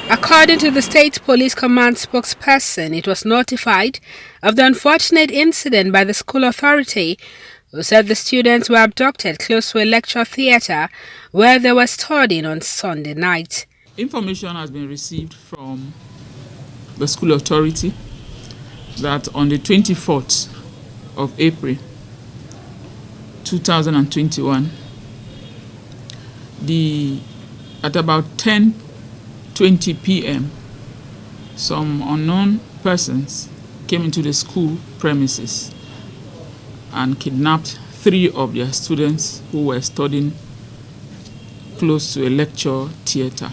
According to the State Police Command spokesperson, it was notified of the unfortunate incident by the school authority, who said the students were abducted close to a lecture theatre where they were studying on Sunday night. Information has been received from the school authority that on the 24th of April 2021, at about 10:20 p.m., some unknown persons came into the school premises and kidnapped 3 of their students who were studying close to a lecture theatre.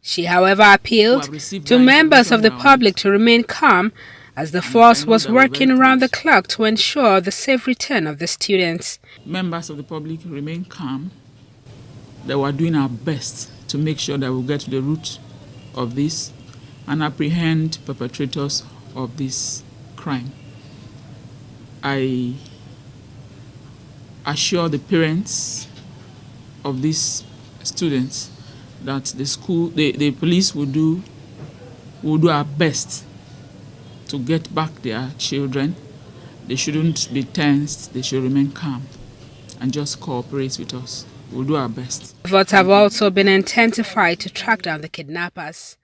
She, however, appealed to members of the public to remain calm as the force was working around the clock to ensure the safe return of the students. Members of the public remain calm. They were doing our best to make sure that we'll get to the root of this and apprehend perpetrators of this crime. I assure the parents of these students that the police will do our best to get back their children. They shouldn't be tensed, they should remain calm and just cooperate with us. We'll do our best. Efforts have also been intensified to track down the kidnappers.